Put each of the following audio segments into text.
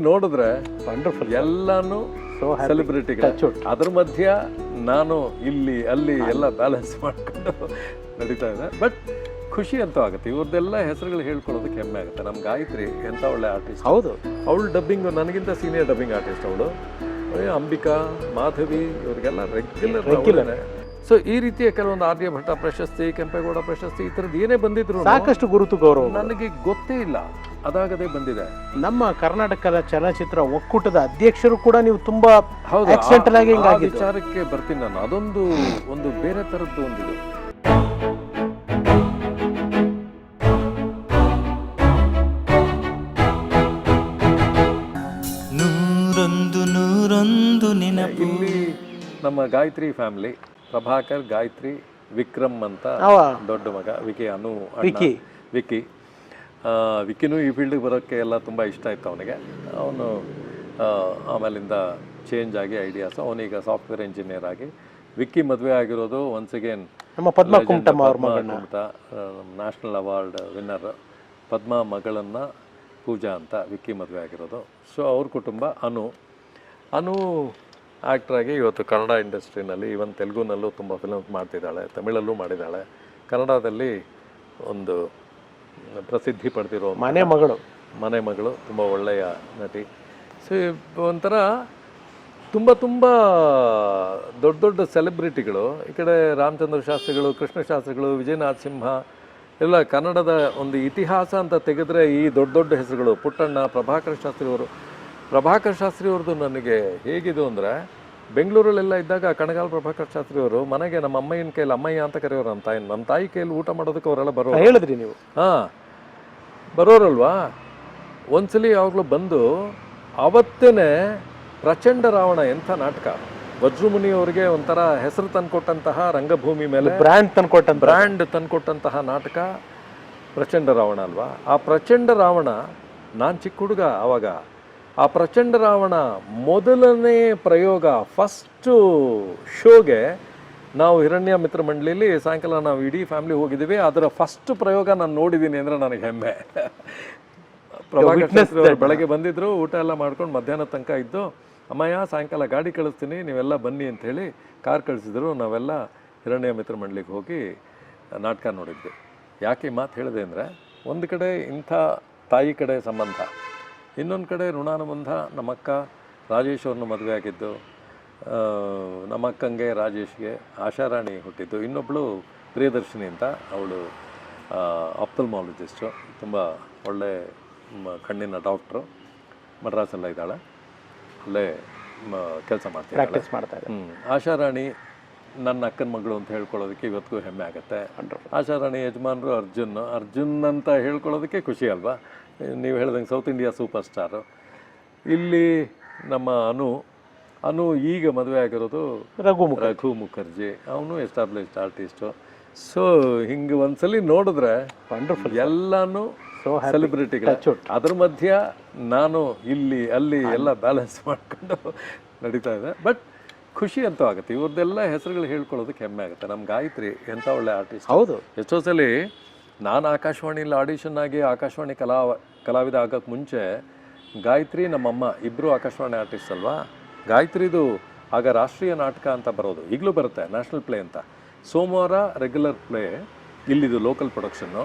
ನೋಡಿದ್ರೆ ವಂಡರ್ಫುಲ್ ಎಲ್ಲಾನು ಸೆಲೆಬ್ರಿಟಿಗಳು. ಅದ್ರ ಮಧ್ಯ ನಾನು ಇಲ್ಲಿ ಅಲ್ಲಿ ಎಲ್ಲ ಬ್ಯಾಲೆನ್ಸ್ ಮಾಡ್ಕೊಂಡು ನಡೀತಾ ಇದೆ. ಬಟ್ ಖುಷಿ ಅಂತೂ ಆಗುತ್ತೆ. ಇವ್ರದ್ದೆಲ್ಲ ಹೆಸರುಗಳು ಹೇಳ್ಕೊಳ್ಳೋದಕ್ಕೆ ಹೆಮ್ಮೆ ಆಗುತ್ತೆ. ನಮ್ಮ ಗಾಯತ್ರಿ ಎಂಥ ಒಳ್ಳೆ ಆರ್ಟಿಸ್ಟ್. ಹೌದು, ಅವಳು ಡಬ್ಬಿಂಗ್ ನನಗಿಂತ ಸೀನಿಯರ್ ಡಬ್ಬಿಂಗ್ ಆರ್ಟಿಸ್ಟ್ ಅವಳು. ಅಂಬಿಕಾ, ಮಾಧವಿ ಇವ್ರಿಗೆಲ್ಲ ರೆಗ್ಯುಲರ್. ಸೊ ಈ ರೀತಿಯ ಕೆಲವೊಂದು ಆರ್ಯಭಟ ಪ್ರಶಸ್ತಿ, ಕೆಂಪೇಗೌಡ ಪ್ರಶಸ್ತಿ, ಈ ಥರದ್ದು ಏನೇ ಬಂದಿದ್ರು ಸಾಕಷ್ಟು ಗುರುತು ಗೌರವ ನನಗೆ ಗೊತ್ತೇ ಇಲ್ಲ, ಅದಾಗದೆ ಬಂದಿದೆ. ನಮ್ಮ ಕರ್ನಾಟಕದ ಚಲನಚಿತ್ರ ಒಕ್ಕೂಟದ ಅಧ್ಯಕ್ಷರು ಕೂಡ ನೀವು ತುಂಬಾ ಆಕ್ಸಿಡೆಂಟಲ್ ಆಗಿ ವಿಚಾರಕ್ಕೆ ಬರ್ತೀನಿ ನಾನು. ಅದೊಂದು ಒಂದು ಬೇರೆ ಥರದ್ದು ಒಂದಿದು. ಇಲ್ಲಿ ನಮ್ಮ ಗಾಯತ್ರಿ ಫ್ಯಾಮಿಲಿ, ಪ್ರಭಾಕರ್, ಗಾಯತ್ರಿ, ವಿಕ್ರಮ್ ಅಂತ ದೊಡ್ಡ ಮಗ, ವಿಕಿ, ಅನು, ವಿಕ್ಕಿ. ವಿಕ್ಕಿನೂ ಈ ಫೀಲ್ಡಿಗೆ ಬರೋಕ್ಕೆ ಎಲ್ಲ ತುಂಬ ಇಷ್ಟ ಇತ್ತು ಅವನಿಗೆ. ಅವನು ಆಮೇಲಿಂದ ಚೇಂಜ್ ಆಗಿ ಐಡಿಯಾಸ್, ಅವನೀಗ ಸಾಫ್ಟ್ವೇರ್ ಇಂಜಿನಿಯರ್ ಆಗಿ. ವಿಕ್ಕಿ ಮದುವೆ ಆಗಿರೋದು ಒನ್ಸ್ ಅಗೇನ್ ನಮ್ಮ Padma Kumta national award winner Padma ಮಗಳನ್ನು ಪೂಜಾ ಅಂತ ವಿಕ್ಕಿ ಮದುವೆ ಆಗಿರೋದು. ಸೊ ಅವ್ರ ಕುಟುಂಬ. ಅನು ಆ್ಯಕ್ಟ್ರಾಗಿ ಇವತ್ತು ಕನ್ನಡ ಇಂಡಸ್ಟ್ರಿನಲ್ಲಿ, ಈವನ್ ತೆಲುಗುನಲ್ಲೂ ತುಂಬ ಫಿಲ್ಮ್ಸ್ ಮಾಡ್ತಿದ್ದಾಳೆ, ತಮಿಳಲ್ಲೂ ಮಾಡಿದ್ದಾಳೆ. ಕನ್ನಡದಲ್ಲಿ ಒಂದು ಪ್ರಸಿದ್ಧಿ ಪಡೆದಿರೋ ಮನೆ ಮಗಳು, ತುಂಬ ಒಳ್ಳೆಯ ನಟಿ. ಸೊ ಒಂಥರ ತುಂಬ ದೊಡ್ಡ ಸೆಲೆಬ್ರಿಟಿಗಳು. ಈ ಕಡೆ ರಾಮಚಂದ್ರ ಶಾಸ್ತ್ರಿಗಳು, ಕೃಷ್ಣ ಶಾಸ್ತ್ರಿಗಳು, ವಿಜಯನಾಥ್ ಸಿಂಹ ಎಲ್ಲ ಕನ್ನಡದ ಒಂದು ಇತಿಹಾಸ ಅಂತ ತೆಗೆದ್ರೆ ಈ ದೊಡ್ಡ ಹೆಸರುಗಳು. ಪುಟ್ಟಣ್ಣ, ಪ್ರಭಾಕರ್ ಶಾಸ್ತ್ರಿ ಅವ್ರದ್ದು ನನಗೆ ಹೇಗಿದು ಅಂದರೆ, ಬೆಂಗಳೂರಲ್ಲೆಲ್ಲ ಇದ್ದಾಗ ಕಣಗಾಲ್ ಪ್ರಭಾಕರ್ ಶಾಸ್ತ್ರಿ ಅವರು ಮನೆಗೆ ನಮ್ಮ ಅಮ್ಮಯ್ಯನ ಕೈಯಲ್ಲಿ, ಅಮ್ಮಯ್ಯ ಅಂತ ಕರೆಯೋರು ನಮ್ಮ ತಾಯಿ ಕೈಯಲ್ಲಿ ಊಟ ಮಾಡೋದಕ್ಕೆ ಅವರೆಲ್ಲ ಬರೋರು. ಹೇಳಿದ್ರಿ ನೀವು? ಬರೋರಲ್ವಾ. ಒಂದ್ಸಲಿ ಯಾವಾಗಲೂ ಬಂದು ಅವತ್ತೇ ಪ್ರಚಂಡ ರಾವಣ ಎಂಥ ನಾಟಕ, ವಜ್ರಮುನಿ ಅವರಿಗೆ ಒಂಥರ ಹೆಸರು ತಂದುಕೊಟ್ಟಂತಹ, ರಂಗಭೂಮಿ ಮೇಲೆ ಬ್ರ್ಯಾಂಡ್ ತಂದುಕೊಟ್ಟಂತಹ ನಾಟಕ ಪ್ರಚಂಡ ರಾವಣ ಅಲ್ವಾ. ಆ ಪ್ರಚಂಡ ರಾವಣ, ನಾನು ಚಿಕ್ಕ ಹುಡುಗ ಆವಾಗ, ಆ ಪ್ರಚಂಡ ರಾವಣ ಮೊದಲನೇ ಪ್ರಯೋಗ, ಫಸ್ಟು ಶೋಗೆ ನಾವು ಹಿರಣ್ಯ ಮಿತ್ರ ಮಂಡಳಿಲಿ ಸಾಯಂಕಾಲ ನಾವು ಇಡೀ ಫ್ಯಾಮಿಲಿ ಹೋಗಿದ್ದೀವಿ. ಅದರ ಫಸ್ಟ್ ಪ್ರಯೋಗ ನಾನು ನೋಡಿದ್ದೀನಿ ಅಂದರೆ ನನಗೆ ಹೆಮ್ಮೆ. ಪ್ರಭಾಕರ್ ಶಾಸ್ತ್ರಿ ಅವರು ಬೆಳಗ್ಗೆ ಬಂದಿದ್ದರು, ಊಟ ಎಲ್ಲ ಮಾಡ್ಕೊಂಡು ಮಧ್ಯಾಹ್ನ ತನಕ ಇದ್ದು, ಅಮ್ಮಯ್ಯ ಸಾಯಂಕಾಲ ಗಾಡಿ ಕಳಿಸ್ತೀನಿ ನೀವೆಲ್ಲ ಬನ್ನಿ ಅಂಥೇಳಿ ಕಾರ್ ಕಳಿಸಿದ್ರು. ನಾವೆಲ್ಲ ಹಿರಣ್ಯ ಮಿತ್ರ ಮಂಡಳಿಗೆ ಹೋಗಿ ನಾಟಕ ನೋಡಿದ್ವಿ. ಯಾಕೆ ಈ ಮಾತು ಹೇಳಿದೆ ಅಂದರೆ, ಒಂದು ಕಡೆ ಇಂಥ ತಾಯಿ ಕಡೆ ಸಂಬಂಧ, ಇನ್ನೊಂದು ಕಡೆ ಋಣಾನುಬಂಧ. ನಮ್ಮಕ್ಕ ರಾಜೇಶ್ ಅವ್ರನ್ನ ಮದುವೆ ಆಗಿದ್ದು, ನಮ್ಮ ಅಕ್ಕಂಗೆ ರಾಜೇಶ್ಗೆ ಆಶಾರಾಣಿ ಹುಟ್ಟಿದ್ದು. ಇನ್ನೊಬ್ಬಳು ಪ್ರಿಯದರ್ಶಿನಿ ಅಂತ, ಅವಳು ಆಪ್ಥಲ್ಮಾಲಜಿಸ್ಟು, ತುಂಬ ಒಳ್ಳೆ ಕಣ್ಣಿನ ಡಾಕ್ಟ್ರು, ಮಡ್ರಾಸೆಲ್ಲ ಇದ್ದಾಳೆ, ಅಲ್ಲೇ ಕೆಲಸ ಮಾಡ್ತಾಳೆ. ಆಶಾರಾಣಿ ನನ್ನ ಅಕ್ಕನ ಮಗಳು ಅಂತ ಹೇಳ್ಕೊಳ್ಳೋದಕ್ಕೆ ಇವತ್ತಿಗೂ ಹೆಮ್ಮೆ ಆಗುತ್ತೆ. ಆಶಾರಾಣಿ ಯಜಮಾನರು ಅರ್ಜುನ್ ಅಂತ ಹೇಳ್ಕೊಳ್ಳೋದಕ್ಕೆ ಖುಷಿ ಅಲ್ವಾ. ನೀವು ಹೇಳ್ದಂಗೆ ಸೌತ್ ಇಂಡಿಯಾ ಸೂಪರ್ ಸ್ಟಾರು. ಇಲ್ಲಿ ನಮ್ಮ ಅನು ಈಗ ಮದುವೆ ಆಗಿರೋದು ರಘು ಮುಖರ್ಜಿ, ಅವನು ಎಸ್ಟಾಬ್ಲಿಷ್ಡ್ ಆರ್ಟಿಸ್ಟು. ಸೊ ಹಿಂಗೆ ಒಂದ್ಸಲಿ ನೋಡಿದ್ರೆ ವಂಡರ್ಫುಲ್, ಎಲ್ಲಾನು ಸೆಲೆಬ್ರಿಟಿಗಳು. ಅದ್ರ ಮಧ್ಯ ನಾನು ಇಲ್ಲಿ ಅಲ್ಲಿ ಎಲ್ಲ ಬ್ಯಾಲೆನ್ಸ್ ಮಾಡ್ಕೊಂಡು ನಡೀತಾ ಇದೆ. ಬಟ್ ಖುಷಿ ಅಂತೂ ಆಗುತ್ತೆ. ಇವ್ರದ್ದೆಲ್ಲ ಹೆಸರುಗಳು ಹೇಳ್ಕೊಳ್ಳೋದಕ್ಕೆ ಹೆಮ್ಮೆ ಆಗುತ್ತೆ. ನಮ್ಮ ಗಾಯತ್ರಿ ಎಂಥ ಒಳ್ಳೆ ಆರ್ಟಿಸ್ಟ್. ಹೌದು, ಎಷ್ಟೋ ಸಲ ನಾನು ಆಕಾಶವಾಣಿಯಲ್ಲಿ ಆಡಿಷನ್ ಆಗಿ ಆಕಾಶವಾಣಿ ಕಲಾವಿದ ಆಗೋಕ್ಕೆ ಮುಂಚೆ ಗಾಯತ್ರಿ, ನಮ್ಮಮ್ಮ ಇಬ್ಬರು ಆಕಾಶವಾಣಿ ಆರ್ಟಿಸ್ಟ್ ಅಲ್ವಾ. ಗಾಯತ್ರಿದು ಆಗ ರಾಷ್ಟ್ರೀಯ ನಾಟಕ ಅಂತ ಬರೋದು, ಈಗಲೂ ಬರುತ್ತೆ, ನ್ಯಾಷನಲ್ ಪ್ಲೇ ಅಂತ. ಸೋಮವಾರ ರೆಗ್ಯುಲರ್ ಪ್ಲೇ, ಇಲ್ಲಿದು ಲೋಕಲ್ ಪ್ರೊಡಕ್ಷನ್ನು.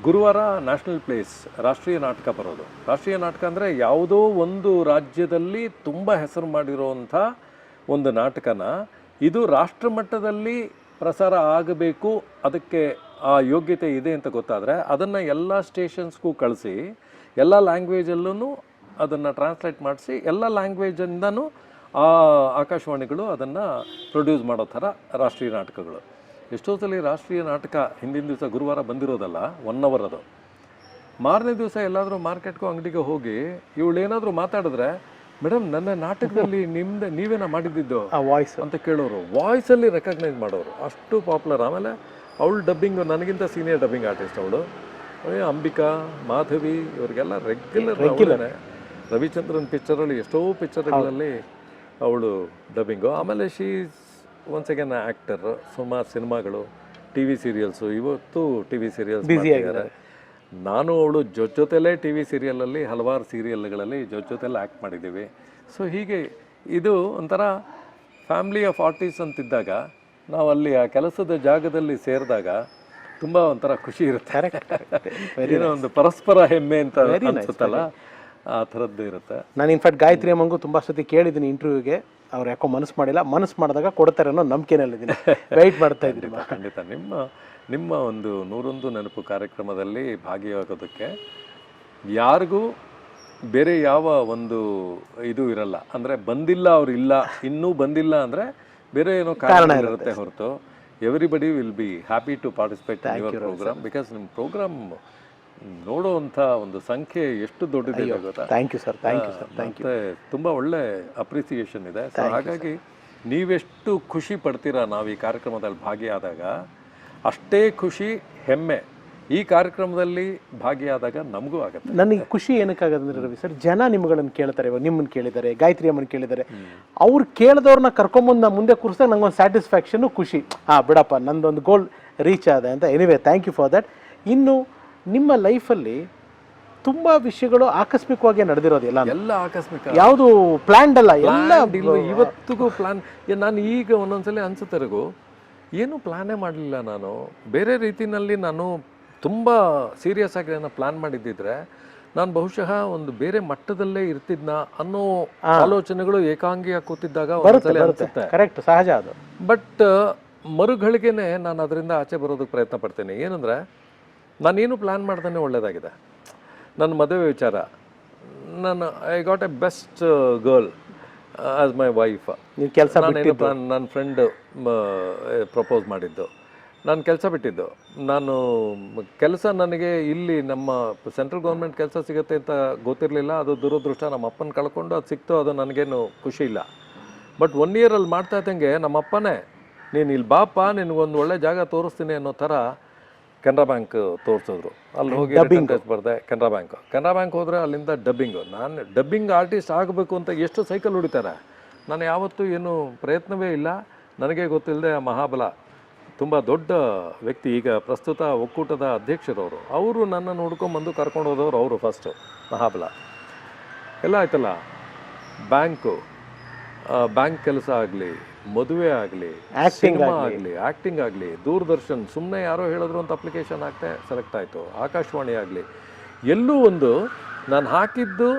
ಗುರುವಾರ ನ್ಯಾಷನಲ್ ಪ್ಲೇಸ್, ರಾಷ್ಟ್ರೀಯ ನಾಟಕ ಬರೋದು. ರಾಷ್ಟ್ರೀಯ ನಾಟಕ ಅಂದರೆ ಯಾವುದೋ ಒಂದು ರಾಜ್ಯದಲ್ಲಿ ತುಂಬ ಹೆಸರು ಮಾಡಿರೋವಂಥ ಒಂದು ನಾಟಕನ ಇದು ರಾಷ್ಟ್ರ ಮಟ್ಟದಲ್ಲಿ ಪ್ರಸಾರ ಆಗಬೇಕು, ಅದಕ್ಕೆ ಆ ಯೋಗ್ಯತೆ ಇದೆ ಅಂತ ಗೊತ್ತಾದರೆ ಅದನ್ನು ಎಲ್ಲ ಸ್ಟೇಷನ್ಸ್ಗೂ ಕಳಿಸಿ, ಎಲ್ಲ ಲ್ಯಾಂಗ್ವೇಜಲ್ಲೂ ಅದನ್ನು ಟ್ರಾನ್ಸ್ಲೇಟ್ ಮಾಡಿಸಿ, ಎಲ್ಲ ಲ್ಯಾಂಗ್ವೇಜಿಂದನೂ ಆ ಆಕಾಶವಾಣಿಗಳು ಅದನ್ನು ಪ್ರೊಡ್ಯೂಸ್ ಮಾಡೋ ಥರ ರಾಷ್ಟ್ರೀಯ ನಾಟಕಗಳು. ಎಷ್ಟೋ ಸಲ ರಾಷ್ಟ್ರೀಯ ನಾಟಕ ಹಿಂದಿನ ದಿವಸ ಗುರುವಾರ ಬಂದಿರೋದಲ್ಲ, 1 hour ಅದು. ಮಾರನೇ ದಿವಸ ಎಲ್ಲಾದರೂ ಮಾರ್ಕೆಟ್ಗೂ ಅಂಗಡಿಗೆ ಹೋಗಿ ಇವಳೇನಾದರೂ ಮಾತಾಡಿದ್ರೆ, ಮೇಡಮ್ ನನ್ನ ನಾಟಕದಲ್ಲಿ ನೀವೇನ ಮಾಡಿದ್ದು ವಾಯ್ಸ್ ಅಂತ ಕೇಳೋರು, ವಾಯ್ಸಲ್ಲಿ ರೆಕಗ್ನೈಸ್ ಮಾಡೋರು, ಅಷ್ಟು ಪಾಪ್ಯುಲರ್. ಆಮೇಲೆ ಅವಳು ಡಬ್ಬಿಂಗ್, ನನಗಿಂತ ಸೀನಿಯರ್ ಡಬ್ಬಿಂಗ್ ಆರ್ಟಿಸ್ಟ್ ಅವಳು. ಅಂಬಿಕಾ, ಮಾಧವಿ ಇವರಿಗೆಲ್ಲ ರೆಗ್ಯುಲರ್. ರವಿಚಂದ್ರನ್ ಪಿಕ್ಚರಲ್ಲಿ ಎಷ್ಟೋ ಪಿಕ್ಚರ್ಗಳಲ್ಲಿ ಅವಳು ಡಬ್ಬಿಂಗು. ಆಮೇಲೆ ಒನ್ಸ್ ಅಗೇನ್ ಆ್ಯಕ್ಟರ್, ಸುಮಾರು ಸಿನಿಮಾಗಳು, ಟಿ ವಿ ಸೀರಿಯಲ್ಸು. ಇವತ್ತು ಟಿ ವಿ ಸೀರಿಯಲ್ಸ್ ಮಾಡ್ತಿದ್ದಾರೆ. ನಾನು ಅವಳು ಜೊತೆಲೇ ಟಿ ವಿ ಸೀರಿಯಲಲ್ಲಿ ಹಲವಾರು ಸೀರಿಯಲ್ಗಳಲ್ಲಿ ಜೊತೆಲಿ ಆ್ಯಕ್ಟ್ ಮಾಡಿದ್ದೀವಿ. ಸೊ ಹೀಗೆ ಇದು ಒಂಥರ ಫ್ಯಾಮ್ಲಿ ಆಫ್ ಆರ್ಟಿಸ್ಟ್ ಅಂತಿದ್ದಾಗ ನಾವು ಅಲ್ಲಿ ಆ ಕೆಲಸದ ಜಾಗದಲ್ಲಿ ಸೇರಿದಾಗ ತುಂಬ ಒಂಥರ ಖುಷಿ ಇರುತ್ತೆ. ಏನೋ ಒಂದು ಪರಸ್ಪರ ಹೆಮ್ಮೆ ಅಂತ ಅನ್ಸುತ್ತಲ್ಲ, ಆ ಥರದ್ದು ಇರುತ್ತೆ. ನಾನು ಇನ್ಫ್ಯಾಕ್ಟ್ ಗಾಯತ್ರಿ ಅಮ್ಮಂಗೂ ತುಂಬ ಸತಿ ಕೇಳಿದ್ದೀನಿ ಇಂಟರ್ವ್ಯೂಗೆ, ಅವ್ರು ಯಾಕೋ ಮನಸ್ಸು ಮಾಡಿಲ್ಲ, ಮನಸ್ಸು ಮಾಡಿದಾಗ ಕೊಡ್ತಾರೆ ಅನ್ನೋ ನಂಬಿಕೆನಲ್ಲಿದ್ದೀನಿ, ವೆಯ್ಟ್ ಮಾಡ್ತಾ ಇದ್ದೀನಿ. ಖಂಡಿತ ನಿಮ್ಮ ಒಂದು 101 ನೆನಪು ಕಾರ್ಯಕ್ರಮದಲ್ಲಿ ಭಾಗಿಯಾಗೋದಕ್ಕೆ ಯಾರಿಗೂ ಬೇರೆ ಯಾವ ಒಂದು ಇದು ಇರಲ್ಲ. ಅಂದರೆ ಬಂದಿಲ್ಲ ಅವ್ರು ಇಲ್ಲ, ಇನ್ನೂ ಬಂದಿಲ್ಲ ಅಂದರೆ ಬೇರೆ ಏನೋ ಕಾರಣ ಇರುತ್ತೆ ಹೊರತು everybody will be happy to participate in your program. Because ನಿಮ್ಮ ಪ್ರೋಗ್ರಾಮ್ ನೋಡುವಂಥ ಒಂದು ಸಂಖ್ಯೆ ಎಷ್ಟು ದೊಡ್ಡದಿದೆ ಗೊತ್ತಾ. Thank you sir, thank you sir, thank you. ಮತ್ತು ತುಂಬ ಒಳ್ಳೆ ಅಪ್ರಿಸಿಯೇಷನ್ ಇದೆ. ಸೊ ಹಾಗಾಗಿ ನೀವೆಷ್ಟು ಖುಷಿ ಪಡ್ತೀರಾ ನಾವು ಈ ಕಾರ್ಯಕ್ರಮದಲ್ಲಿ ಭಾಗಿಯಾದಾಗ, ಅಷ್ಟೇ ಖುಷಿ ಹೆಮ್ಮೆ ಈ ಕಾರ್ಯಕ್ರಮದಲ್ಲಿ ಭಾಗಿಯಾದಾಗ ನಮಗೂ ಆಗುತ್ತೆ. ನನಗೆ ಖುಷಿ ಏನಕ್ಕಾಗದಂದ್ರೆ ರವಿ ಸರ್, ಜನ ನಿಮ್ಗಳನ್ನು ಕೇಳ್ತಾರೆ, ಇವಾಗ ನಿಮ್ಮನ್ನು ಕೇಳಿದ್ದಾರೆ, ಗಾಯತ್ರಿ ಅಮ್ಮನ ಕೇಳಿದ್ದಾರೆ, ಅವ್ರು ಕೇಳಿದವ್ರನ್ನ ಕರ್ಕೊಂಬಂದು ನಾ ಮುಂದೆ ಕೂರಿಸಿದಾಗ ನಂಗೊಂದು ಸ್ಯಾಟಿಸ್ಫ್ಯಾಕ್ಷನು, ಖುಷಿ. ಬಿಡಪ್ಪ ನಂದೊಂದು ಗೋಲ್ ರೀಚ್ ಆದ ಅಂತ. Anyway thank you for that. ಇನ್ನು ನಿಮ್ಮ ಲೈಫಲ್ಲಿ ತುಂಬ ವಿಷಯಗಳು ಆಕಸ್ಮಿಕವಾಗಿ ನಡೆದಿರೋದು, ಎಲ್ಲ ಆಕಸ್ಮಿಕ, ಯಾವುದು ಪ್ಲ್ಯಾನ್ಡ್ ಅಲ್ಲ, ಎಲ್ಲ ಇವತ್ತಿಗೂ ಪ್ಲಾನ್. ನಾನು ಈಗ ಒಂದೊಂದ್ಸಲ ಅನ್ಸುತ್ತರೆಗೂ ಏನು ಪ್ಲಾನೇ ಮಾಡಲಿಲ್ಲ ನಾನು. ಬೇರೆ ರೀತಿಯಲ್ಲಿ ನಾನು ತುಂಬ ಸೀರಿಯಸ್ ಆಗಿ ನಾನು ಪ್ಲಾನ್ ಮಾಡಿದ್ದಿದ್ರೆ ನಾನು ಬಹುಶಃ ಒಂದು ಬೇರೆ ಮಟ್ಟದಲ್ಲೇ ಇರ್ತಿದ್ನ ಅನ್ನೋ ಆಲೋಚನೆಗಳು ಏಕಾಂಗಿಯಾಗಿ ಕೂತಿದ್ದಾಗ ಅನ್ಸುತ್ತೆ. ಕರೆಕ್ಟ್, ಸಹಜ ಅದು. ಬಟ್ ಮರುಗಳಿಗೆನೆ ನಾನು ಅದರಿಂದ ಆಚೆ ಬರೋದಕ್ಕೆ ಪ್ರಯತ್ನ ಪಡ್ತೇನೆ. ಏನಂದರೆ ನಾನೇನು ಪ್ಲ್ಯಾನ್ ಮಾಡ್ದೇ ಒಳ್ಳೆಯದಾಗಿದೆ. ನನ್ನ ಮದುವೆ ವಿಚಾರ, ನಾನು I got A best girl as my wife. ನೀವು ಕೆಲಸ ನನ್ನ ಫ್ರೆಂಡ್ ಪ್ರಪೋಸ್ ಮಾಡಿದ್ದು, ನಾನು ಕೆಲಸ ಬಿಟ್ಟಿದ್ದು. ನಾನು ಕೆಲಸ ನನಗೆ ಇಲ್ಲಿ ನಮ್ಮ ಸೆಂಟ್ರಲ್ ಗೌರ್ಮೆಂಟ್ ಕೆಲಸ ಸಿಗುತ್ತೆ ಅಂತ ಗೊತ್ತಿರಲಿಲ್ಲ. ಅದು ದುರದೃಷ್ಟ. ನಮ್ಮ ಅಪ್ಪನ ಕಳ್ಕೊಂಡು ಅದು ಸಿಕ್ತು, ಅದು ನನಗೇನು ಖುಷಿ ಇಲ್ಲ. ಬಟ್ 1 ಇಯರಲ್ಲಿ ಮಾಡ್ತಾ ಇದ್ದಂಗೆ ನಮ್ಮ ಅಪ್ಪನೇ, ನೀನು ಇಲ್ಲಿ ಬಾಪ, ನಿನಗೊಂದು ಒಳ್ಳೆ ಜಾಗ ತೋರಿಸ್ತೀನಿ ಅನ್ನೋ ಥರ ಕೆನರಾ ಬ್ಯಾಂಕ್ ತೋರಿಸಿದ್ರು. ಅಲ್ಲಿ ಹೋಗಿ ಬರ್ದೆ. ಕೆನರಾ ಬ್ಯಾಂಕ್ ಹೋದರೆ ಅಲ್ಲಿಂದ ಡಬ್ಬಿಂಗು. ನಾನು ಡಬ್ಬಿಂಗ್ ಆರ್ಟಿಸ್ಟ್ ಆಗಬೇಕು ಅಂತ ಎಷ್ಟು ಸೈಕಲ್ ಹೊಡಿತಾರೆ. ನಾನು ಯಾವತ್ತೂ ಏನು ಪ್ರಯತ್ನವೇ ಇಲ್ಲ. ನನಗೆ ಗೊತ್ತಿಲ್ಲದೆ ಮಹಾಬಲ ತುಂಬ ದೊಡ್ಡ ವ್ಯಕ್ತಿ, ಈಗ ಪ್ರಸ್ತುತ ಒಕ್ಕೂಟದ ಅಧ್ಯಕ್ಷರವರು, ಅವರು ನನ್ನ ನೋಡ್ಕೊಂಬಂದು ಕರ್ಕೊಂಡು ಹೋದವರು ಅವರು. ಫಸ್ಟು ಮಹಾಬಲ ಎಲ್ಲ ಆಯ್ತಲ್ಲ. ಬ್ಯಾಂಕ್ ಕೆಲಸ ಆಗಲಿ, ಮದುವೆ ಆಗಲಿ, ಸಿನಿಮಾ ಆಗಲಿ, ಆ್ಯಕ್ಟಿಂಗ್ ಆಗಲಿ, ದೂರದರ್ಶನ್, ಸುಮ್ಮನೆ ಯಾರೋ ಹೇಳಿದ್ರು ಅಂತ ಅಪ್ಲಿಕೇಶನ್ ಹಾಕ್ತೆ, ಸೆಲೆಕ್ಟ್ ಆಯಿತು. ಆಕಾಶವಾಣಿ ಆಗಲಿ, ಎಲ್ಲೂ ಒಂದು ನಾನು ಹಾಕಿದ್ದು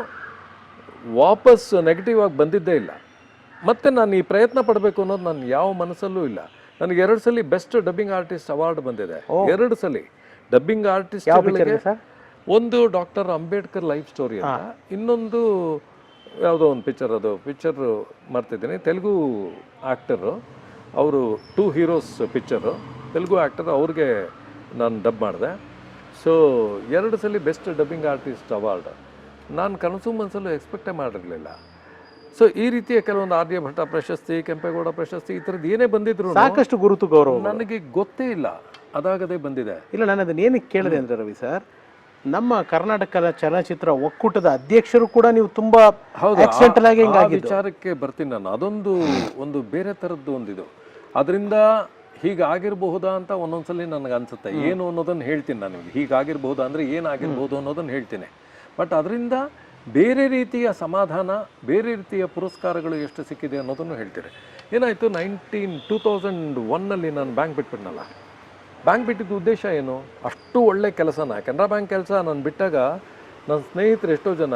ವಾಪಸ್ ನೆಗೆಟಿವ್ ಆಗಿ ಬಂದಿದ್ದೇ ಇಲ್ಲ. ಮತ್ತು ನಾನು ಈ ಪ್ರಯತ್ನ ಪಡಬೇಕು ಅನ್ನೋದು ನನ್ನ ಯಾವ ಮನಸ್ಸಲ್ಲೂ ಇಲ್ಲ. ನನಗೆ 2 ಸಲ ಬೆಸ್ಟ್ ಡಬ್ಬಿಂಗ್ ಆರ್ಟಿಸ್ಟ್ ಅವಾರ್ಡ್ ಬಂದಿದೆ. 2 ಸಲ ಡಬ್ಬಿಂಗ್ ಆರ್ಟಿಸ್ಟ್ಗಳಿಗೆ. ಒಂದು ಡಾಕ್ಟರ್ ಅಂಬೇಡ್ಕರ್ ಲೈಫ್ ಸ್ಟೋರಿ ಅಂತ, ಇನ್ನೊಂದು ಯಾವುದೋ ಒಂದು ಪಿಕ್ಚರ್, ಅದು ಪಿಕ್ಚರ್ ಮಾಡ್ತಿದ್ದೀನಿ. ತೆಲುಗು ಆ್ಯಕ್ಟರು ಅವರು, 2 ಹೀರೋಸ್ ಪಿಕ್ಚರು, ತೆಲುಗು ಆ್ಯಕ್ಟರ್, ಅವ್ರಿಗೆ ನಾನು ಡಬ್ ಮಾಡಿದೆ. ಸೊ 2 ಸಲ ಬೆಸ್ಟ್ ಡಬ್ಬಿಂಗ್ ಆರ್ಟಿಸ್ಟ್ ಅವಾರ್ಡ್ ನಾನು ಕನಸು ಮನಸ್ಸಲ್ಲೂ ಎಕ್ಸ್ಪೆಕ್ಟೇ ಮಾಡಿರಲಿಲ್ಲ. ಸೊ ಈ ರೀತಿಯ ಕೆಲವೊಂದು ಆರ್ಯಭಟ ಪ್ರಶಸ್ತಿ, ಕೆಂಪೇಗೌಡ ಪ್ರಶಸ್ತಿ, ಈ ಥರದ್ದು ಏನೇ ಬಂದಿದ್ರು ಸಾಕಷ್ಟು ಗುರುತು ಗೌರವ ನನಗೆ ಗೊತ್ತೇ ಇಲ್ಲ, ಅದಾಗದೇ ಬಂದಿದೆ. ಇಲ್ಲ, ನಾನು ಅದನ್ನ ಏನಕ್ಕೆ ಕೇಳಿದೆ ಅಂದರೆ ರವಿ ಸರ್, ನಮ್ಮ ಕರ್ನಾಟಕದ ಚಲನಚಿತ್ರ ಒಕ್ಕೂಟದ ಅಧ್ಯಕ್ಷರು ಕೂಡ ನೀವು ತುಂಬಾ ಆಕ್ಸಿಡೆಂಟಲ್ ಆಗಿ ವಿಚಾರಕ್ಕೆ ಬರ್ತೀನಿ ನಾನು. ಅದೊಂದು ಒಂದು ಬೇರೆ ಥರದ್ದು ಒಂದಿದು. ಅದರಿಂದ ಹೀಗಾಗಿರಬಹುದಾ ಅಂತ ಒಂದೊಂದ್ಸಲಿ ನನಗೆ ಅನ್ಸುತ್ತೆ. ಏನು ಅನ್ನೋದನ್ನು ಹೇಳ್ತೀನಿ ನಾನು ನಿಮಗೆ. ಹೀಗಾಗಿರ್ಬಹುದಾ ಅಂದರೆ ಏನಾಗಿರ್ಬೋದು ಅನ್ನೋದನ್ನು ಹೇಳ್ತೀನಿ. ಬಟ್ ಅದರಿಂದ ಬೇರೆ ರೀತಿಯ ಸಮಾಧಾನ, ಬೇರೆ ರೀತಿಯ ಪುರಸ್ಕಾರಗಳು ಎಷ್ಟು ಸಿಕ್ಕಿದೆ ಅನ್ನೋದನ್ನು ಹೇಳ್ತೀರಿ. ಏನಾಯಿತು, 2001ನಲ್ಲಿ ನಾನು ಬ್ಯಾಂಕ್ ಬಿಟ್ಬಿಟ್ನಲ್ಲ. ಬ್ಯಾಂಕ್ ಬಿಟ್ಟಿದ್ದು ಉದ್ದೇಶ ಏನು? ಅಷ್ಟು ಒಳ್ಳೆ ಕೆಲಸನ, ಕೆನರಾ ಬ್ಯಾಂಕ್ ಕೆಲಸ ನಾನು ಬಿಟ್ಟಾಗ ನನ್ನ ಸ್ನೇಹಿತರು ಎಷ್ಟೋ ಜನ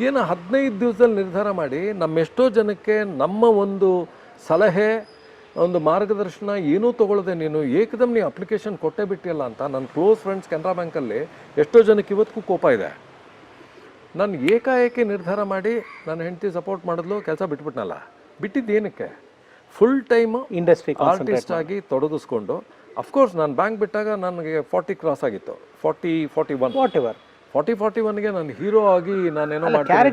ಏನು 15 ದಿವಸದಲ್ಲಿ ನಿರ್ಧಾರ ಮಾಡಿ ನಮ್ಮೆಷ್ಟೋ ಜನಕ್ಕೆ ನಮ್ಮ ಒಂದು ಸಲಹೆ, ಒಂದು ಮಾರ್ಗದರ್ಶನ ಏನೂ ತೊಗೊಳ್ಳದೆ ನೀನು ಏಕದಮ್ ನೀವು ಅಪ್ಲಿಕೇಶನ್ ಕೊಟ್ಟೇ ಬಿಟ್ಟಿಲ್ಲ ಅಂತ. ನನ್ನ ಕ್ಲೋಸ್ ಫ್ರೆಂಡ್ಸ್ ಕೆನರಾ ಬ್ಯಾಂಕಲ್ಲಿ ಎಷ್ಟೋ ಜನಕ್ಕೆ ಇವತ್ತಿಗೂ ಕೋಪ ಇದೆ. ನಾನು ಏಕಾಏಕಿ ನಿರ್ಧಾರ ಮಾಡಿ ನನ್ನ ಹೆಂಡತಿ ಸಪೋರ್ಟ್ ಮಾಡಿದ್ಲು, ಕೆಲಸ ಬಿಟ್ಬಿಟ್ನಲ್ಲ. ಬಿಟ್ಟಿದ್ದು ಏನಕ್ಕೆ? ಫುಲ್ ಟೈಮು ಇಂಡಸ್ಟ್ರಿ ಆರ್ಟಿಸ್ಟ್ ಆಗಿ ತೊಡಗಿಸ್ಕೊಂಡು. ಅಫ್ಕೋರ್ಸ್ ನಾನು ಬ್ಯಾಂಕ್ ಬಿಟ್ಟಾಗ ನನಗೆ 40 ಕ್ರಾಸ್ ಆಗಿತ್ತು, 41ಗೆ ನಾನು ಹೀರೋ ಆಗಿ ನಾನೇನೋ ಮಾಡ್ತೀನಿ.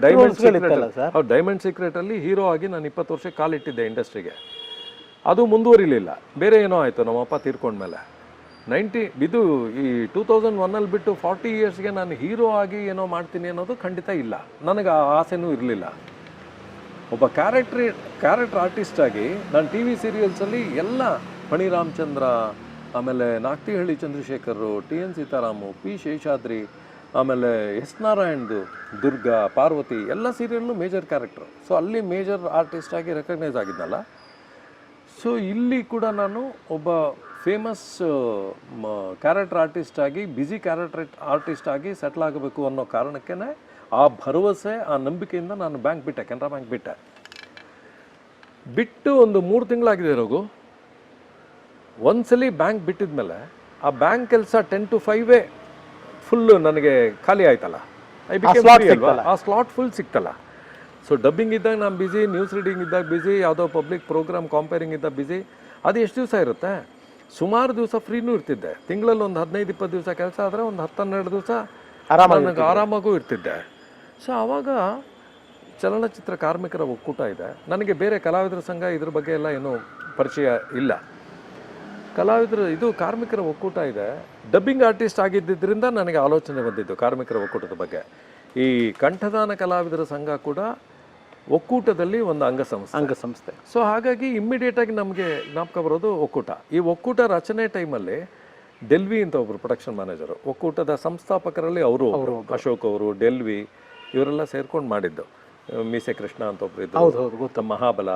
ಡೈಮಂಡ್ ಸೀಕ್ರೆಟಲ್ಲಿ ಹೀರೋ ಆಗಿ ನಾನು 20 ವರ್ಷ ಕಾಲಿಟ್ಟಿದ್ದೆ ಇಂಡಸ್ಟ್ರಿಗೆ. ಅದು ಮುಂದುವರಿಲಿಲ್ಲ, ಬೇರೆ ಏನೋ ಆಯಿತು ನಮ್ಮಪ್ಪ ತೀರ್ಕೊಂಡ್ಮೇಲೆ. ಇದು ಈ 2001ನಲ್ಲಿ ಬಿಟ್ಟು 40 ಇಯರ್ಸ್ಗೆ ನಾನು ಹೀರೋ ಆಗಿ ಏನೋ ಮಾಡ್ತೀನಿ ಅನ್ನೋದು ಖಂಡಿತ ಇಲ್ಲ. ನನಗೆ ಆ ಆಸೆನೂ ಇರಲಿಲ್ಲ. ಒಬ್ಬ ಕ್ಯಾರೆಕ್ಟರ್ ಆರ್ಟಿಸ್ಟ್ ಆಗಿ ನಾನು TV ಸೀರಿಯಲ್ಸಲ್ಲಿ ಎಲ್ಲ ಫಣಿ ರಾಮಚಂದ್ರ, ಆಮೇಲೆ Nagathihalli Chandrashekhar, T N Seetharamu, P Seshadri, ಆಮೇಲೆ ಎಸ್ ನಾರಾಯಣ್ದು ದುರ್ಗಾ, ಪಾರ್ವತಿ ಎಲ್ಲ ಸೀರಿಯಲ್ಲು ಮೇಜರ್ ಕ್ಯಾರೆಕ್ಟರ್. ಸೊ ಅಲ್ಲಿ ಮೇಜರ್ ಆರ್ಟಿಸ್ಟ್ ಆಗಿ ರೆಕಗ್ನೈಸ್ ಆಗಿದ್ನಲ್ಲ. ಸೊ ಇಲ್ಲಿ ಕೂಡ ನಾನು ಒಬ್ಬ ಫೇಮಸ್ ಕ್ಯಾರೆಕ್ಟರ್ ಆರ್ಟಿಸ್ಟ್ ಆಗಿ, ಬ್ಯುಸಿ ಕ್ಯಾರೆಕ್ಟರ್ ಆರ್ಟಿಸ್ಟ್ ಆಗಿ ಸೆಟ್ಲ್ ಆಗಬೇಕು ಅನ್ನೋ ಕಾರಣಕ್ಕೇ ಆ ಭರವಸೆ, ಆ ನಂಬಿಕೆಯಿಂದ ನಾನು ಬ್ಯಾಂಕ್ ಬಿಟ್ಟೆ, ಕೆನರಾ ಬ್ಯಾಂಕ್ ಬಿಟ್ಟು ಒಂದು 3 ತಿಂಗಳಾಗಿದೆ ರಘು. ಒಂದ್ಸಲಿ ಬ್ಯಾಂಕ್ ಬಿಟ್ಟಿದ್ಮೇಲೆ ಆ ಬ್ಯಾಂಕ್ ಕೆಲಸ 10 to 5 ಫುಲ್ ನನಗೆ ಖಾಲಿ ಆಯ್ತಲ್ಲ, ಆ ಸ್ಲಾಟ್ ಫುಲ್ ಸಿಕ್ತಲ್ಲ. ಸೊ ಡಬ್ಬಿಂಗ್ ಇದ್ದಾಗ ನಾನು ಬ್ಯುಸಿ, ನ್ಯೂಸ್ ರೀಡಿಂಗ್ ಇದ್ದಾಗ ಬ್ಯುಸಿ, ಯಾವುದೋ ಪಬ್ಲಿಕ್ ಪ್ರೋಗ್ರಾಮ್ ಕಾಂಪೇರಿಂಗ್ ಇದ್ದಾಗ ಬ್ಯುಸಿ. ಅದು ಎಷ್ಟು ದಿವಸ ಇರುತ್ತೆ? ಸುಮಾರು ದಿವಸ ಫ್ರೀನೂ ಇರ್ತಿದ್ದೆ. ತಿಂಗಳಲ್ಲಿ ಒಂದು 15-20 ದಿವಸ ಕೆಲಸ ಆದರೆ ಒಂದು 10-12 ದಿವಸ ನನಗೆ ಆರಾಮಾಗೂ ಇರ್ತಿದ್ದೆ. ಸೊ ಆವಾಗ ಚಲನಚಿತ್ರ ಕಾರ್ಮಿಕರ ಒಕ್ಕೂಟ ಇದೆ. ನನಗೆ ಬೇರೆ ಕಲಾವಿದರ ಸಂಘ ಇದ್ರ ಬಗ್ಗೆ ಎಲ್ಲ ಏನೂ ಪರಿಚಯ ಇಲ್ಲ. ಕಾರ್ಮಿಕರ ಒಕ್ಕೂಟ ಇದೆ. ಡಬ್ಬಿಂಗ್ ಆರ್ಟಿಸ್ಟ್ ಆಗಿದ್ದರಿಂದ ನನಗೆ ಆಲೋಚನೆ ಬಂದಿದ್ದು ಕಾರ್ಮಿಕರ ಒಕ್ಕೂಟದ ಬಗ್ಗೆ. ಈ ಕಂಠದಾನ ಕಲಾವಿದರ ಸಂಘ ಕೂಡ ಒಕ್ಕೂಟದಲ್ಲಿ ಒಂದು ಅಂಗಸಂಸ್ಥೆ. ಸೊ ಹಾಗಾಗಿ ಇಮ್ಮಿಡಿಯೇಟಾಗಿ ನಮಗೆ ಜ್ಞಾಪಕ ಬರೋದು ಒಕ್ಕೂಟ. ಈ ಒಕ್ಕೂಟ ರಚನೆ ಟೈಮಲ್ಲಿ ಡೆಲ್ವಿ ಅಂತ ಒಬ್ಬರು ಪ್ರೊಡಕ್ಷನ್ ಮ್ಯಾನೇಜರು, ಒಕ್ಕೂಟದ ಸಂಸ್ಥಾಪಕರಲ್ಲಿ ಅವರು ಅಶೋಕ್ ಅವರು, ಡೆಲ್ವಿ ಇವರೆಲ್ಲ ಸೇರ್ಕೊಂಡು ಮಾಡಿದ್ದು. ಮೀಸೆ ಕೃಷ್ಣ ಅಂತ ಒಬ್ರು ಇದ್ರು, ಮಹಾಬಲ,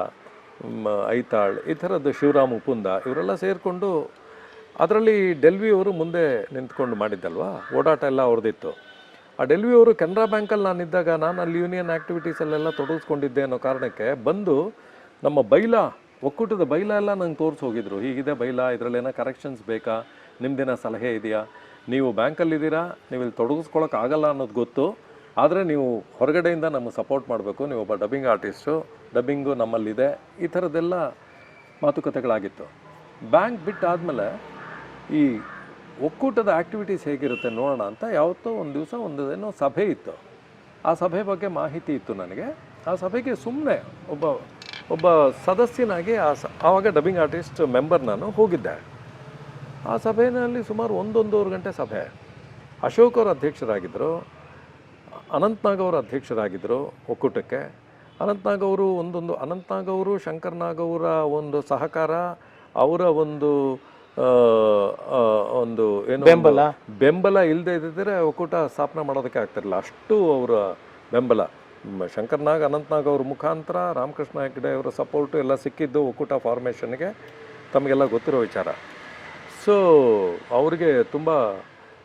ಐತಾಳ್, ಈ ಥರದ್ದು ಶಿವರಾಮ್ ಉಪುಂದ ಇವರೆಲ್ಲ ಸೇರಿಕೊಂಡು ಅದರಲ್ಲಿ ಡೆಲ್ವಿ ಅವರು ಮುಂದೆ ನಿಂತ್ಕೊಂಡು ಮಾಡಿದ್ದಲ್ವಾ, ಓಡಾಟ ಎಲ್ಲ ಅವ್ರದ್ದಿತ್ತು. ಆ ಡೆಲ್ವಿ ಅವರು ಕೆನರಾ ಬ್ಯಾಂಕಲ್ಲಿ ನಾನಿದ್ದಾಗ ನಾನು ಅಲ್ಲಿ ಯೂನಿಯನ್ ಆ್ಯಕ್ಟಿವಿಟೀಸಲ್ಲೆಲ್ಲ ತೊಡಗಿಸ್ಕೊಂಡಿದ್ದೆ ಅನ್ನೋ ಕಾರಣಕ್ಕೆ ಬಂದು ನಮ್ಮ ಒಕ್ಕೂಟದ ಬೈಲಾ ಎಲ್ಲ ನಂಗೆ ತೋರಿಸಿ ಹೋಗಿದ್ರು. ಹೀಗಿದೆ ಬೈಲಾ, ಇದರಲ್ಲೇನೋ ಕರೆಕ್ಷನ್ಸ್ ಬೇಕಾ, ನಿಮ್ಮದೇನೋ ಸಲಹೆ ಇದೆಯಾ, ನೀವು ಬ್ಯಾಂಕಲ್ಲಿದ್ದೀರಾ, ನೀವು ಇಲ್ಲಿ ತೊಡಗಿಸ್ಕೊಳಕ್ಕಾಗಲ್ಲ ಅನ್ನೋದು ಗೊತ್ತು, ಆದರೆ ನೀವು ಹೊರಗಡೆಯಿಂದ ನಮಗೆ ಸಪೋರ್ಟ್ ಮಾಡಬೇಕು, ನೀವು ಒಬ್ಬ ಡಬ್ಬಿಂಗ್ ಆರ್ಟಿಸ್ಟು, ಡಬ್ಬಿಂಗು ನಮ್ಮಲ್ಲಿದೆ, ಈ ಥರದ್ದೆಲ್ಲ ಮಾತುಕತೆಗಳಾಗಿತ್ತು. ಬ್ಯಾಂಕ್ ಬಿಟ್ಟಾದಮೇಲೆ ಈ ಒಕ್ಕೂಟದ ಆ್ಯಕ್ಟಿವಿಟೀಸ್ ಹೇಗಿರುತ್ತೆ ನೋಡೋಣ ಅಂತ ಯಾವತ್ತೋ ಒಂದು ದಿವಸ ಏನೋ ಸಭೆ ಇತ್ತು. ಆ ಸಭೆ ಬಗ್ಗೆ ಮಾಹಿತಿ ಇತ್ತು ನನಗೆ. ಆ ಸಭೆಗೆ ಸುಮ್ಮನೆ ಒಬ್ಬ ಸದಸ್ಯನಾಗಿ ಆವಾಗ ಡಬ್ಬಿಂಗ್ ಆರ್ಟಿಸ್ಟ್ ಮೆಂಬರ್ ನಾನು ಹೋಗಿದ್ದೆ. ಆ ಸಭೆಯಲ್ಲಿ ಸುಮಾರು 1-1.5 ಗಂಟೆ ಸಭೆ. ಅಶೋಕ್ ಅವರು ಅಧ್ಯಕ್ಷರಾಗಿದ್ದರು, ಅನಂತ್ನಾಗ್ ಅವರು ಅಧ್ಯಕ್ಷರಾಗಿದ್ದರು ಒಕ್ಕೂಟಕ್ಕೆ. ಅನಂತ್ನಾಗ್ ಅವರು ಶಂಕರ್ನಾಗ್ ಅವರ ಒಂದು ಸಹಕಾರ, ಅವರ ಒಂದು ಏನು ಬೆಂಬಲ ಇಲ್ಲದೆ ಇದ್ದಿದ್ರೆ ಒಕ್ಕೂಟ ಸ್ಥಾಪನೆ ಮಾಡೋದಕ್ಕೆ ಆಗ್ತಿರಲಿಲ್ಲ. ಅಷ್ಟು ಅವರ ಬೆಂಬಲ ಶಂಕರ್ನಾಗ್, ಅನಂತ್ನಾಗ್ ಅವ್ರ ಮುಖಾಂತರ ರಾಮಕೃಷ್ಣ ಹೆಗ್ಡೆ ಅವರ ಸಪೋರ್ಟು ಎಲ್ಲ ಸಿಕ್ಕಿದ್ದು ಒಕ್ಕೂಟ ಫಾರ್ಮೇಷನ್ಗೆ, ತಮಗೆಲ್ಲ ಗೊತ್ತಿರೋ ವಿಚಾರ. ಸೊ ಅವರಿಗೆ ತುಂಬ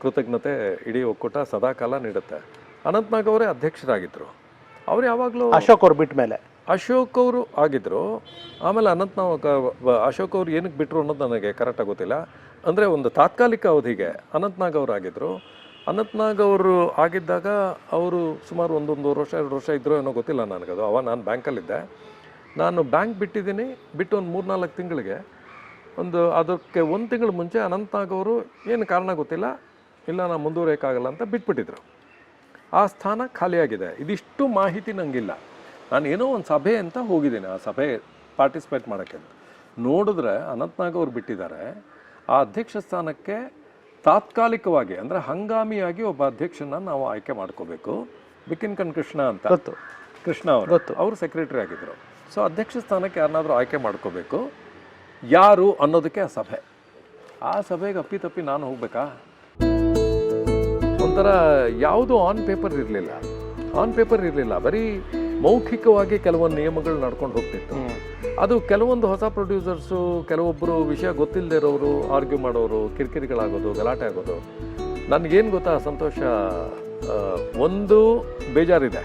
ಕೃತಜ್ಞತೆ ಇಡೀ ಒಕ್ಕೂಟ ಸದಾಕಾಲ ನೀಡುತ್ತೆ. ಅನಂತ್ನಾಗ್ ಅವರೇ ಅಧ್ಯಕ್ಷರಾಗಿದ್ದರು. ಅವ್ರು ಯಾವಾಗಲೂ ಅಶೋಕ್ ಅವ್ರು ಬಿಟ್ಟ ಮೇಲೆ ಅಶೋಕ್ ಅವರು ಆಗಿದ್ದರು. ಆಮೇಲೆ ಅಶೋಕ್ ಅವ್ರು ಏನಕ್ಕೆ ಬಿಟ್ಟರು ಅನ್ನೋದು ನನಗೆ ಕರೆಕ್ಟಾಗಿ ಗೊತ್ತಿಲ್ಲ. ಅಂದರೆ ಒಂದು ತಾತ್ಕಾಲಿಕ ಅವಧಿಗೆ ಅನಂತ್ನಾಗ್ ಅವರು ಆಗಿದ್ದರು. ಅನಂತ್ನಾಗ್ ಅವರು ಆಗಿದ್ದಾಗ ಅವರು ಸುಮಾರು 1-2 ವರ್ಷ ಇದ್ದರು ಏನೋ ಗೊತ್ತಿಲ್ಲ ನನಗದು. ನಾನು ಬ್ಯಾಂಕಲ್ಲಿದ್ದೆ. ನಾನು ಬ್ಯಾಂಕ್ ಬಿಟ್ಟಿದ್ದೀನಿ. ಬಿಟ್ಟು ಒಂದು 3-4 ತಿಂಗಳಿಗೆ ಅದಕ್ಕೆ 1 ತಿಂಗಳು ಮುಂಚೆ ಅನಂತ್ನಾಗ್ ಅವರು ಏನು ಕಾರಣ ಗೊತ್ತಿಲ್ಲ, ಇಲ್ಲ ನಾನು ಮುಂದುವರಿಯೋಕ್ಕಾಗಲ್ಲ ಅಂತ ಬಿಟ್ಬಿಟ್ಟಿದ್ರು. ಆ ಸ್ಥಾನ ಖಾಲಿಯಾಗಿದೆ. ಇದಿಷ್ಟು ಮಾಹಿತಿ ನನಗಿಲ್ಲ. ನಾನು ಏನೋ ಒಂದು ಸಭೆ ಅಂತ ಹೋಗಿದ್ದೀನಿ, ಆ ಸಭೆ ಪಾರ್ಟಿಸಿಪೇಟ್ ಮಾಡೋಕ್ಕೆ. ನೋಡಿದ್ರೆ ಅನಂತ್ನಾಗ್ ಅವರು ಬಿಟ್ಟಿದ್ದಾರೆ. ಆ ಅಧ್ಯಕ್ಷ ಸ್ಥಾನಕ್ಕೆ ತಾತ್ಕಾಲಿಕವಾಗಿ ಅಂದರೆ ಹಂಗಾಮಿಯಾಗಿ ಒಬ್ಬ ಅಧ್ಯಕ್ಷನ ನಾವು ಆಯ್ಕೆ ಮಾಡ್ಕೋಬೇಕು. ಬಿಕಿನ್ಕನ್ ಕೃಷ್ಣ ಅಂತ ಕೃಷ್ಣ ಅವರು ಸೆಕ್ರೆಟರಿ ಆಗಿದ್ದರು. ಸೊ ಅಧ್ಯಕ್ಷ ಸ್ಥಾನಕ್ಕೆ ಯಾರನ್ನಾದರೂ ಆಯ್ಕೆ ಮಾಡ್ಕೋಬೇಕು, ಯಾರು ಅನ್ನೋದಕ್ಕೆ ಆ ಸಭೆಗೆ ಅಪ್ಪಿತಪ್ಪಿ ನಾನು ಹೋಗ್ಬೇಕಾ? ಒಂಥರ ಯಾವುದು ಆನ್ ಪೇಪರ್ ಇರಲಿಲ್ಲ. ಬರೀ ಮೌಖಿಕವಾಗಿ ಕೆಲವೊಂದು ನಿಯಮಗಳು ನಡ್ಕೊಂಡು ಹೋಗ್ತಿತ್ತು. ಅದು ಕೆಲವೊಂದು ಹೊಸ ಪ್ರೊಡ್ಯೂಸರ್ಸು, ಕೆಲವೊಬ್ಬರು ವಿಷಯ ಗೊತ್ತಿಲ್ಲದೆ ಇರೋರು ಆರ್ಗ್ಯೂ ಮಾಡೋರು, ಕಿರಿಕಿರಿಗಳಾಗೋದು, ಗಲಾಟೆ ಆಗೋದು. ನನಗೇನು ಗೊತ್ತಾ ಸಂತೋಷ, ಒಂದು ಬೇಜಾರಿದೆ.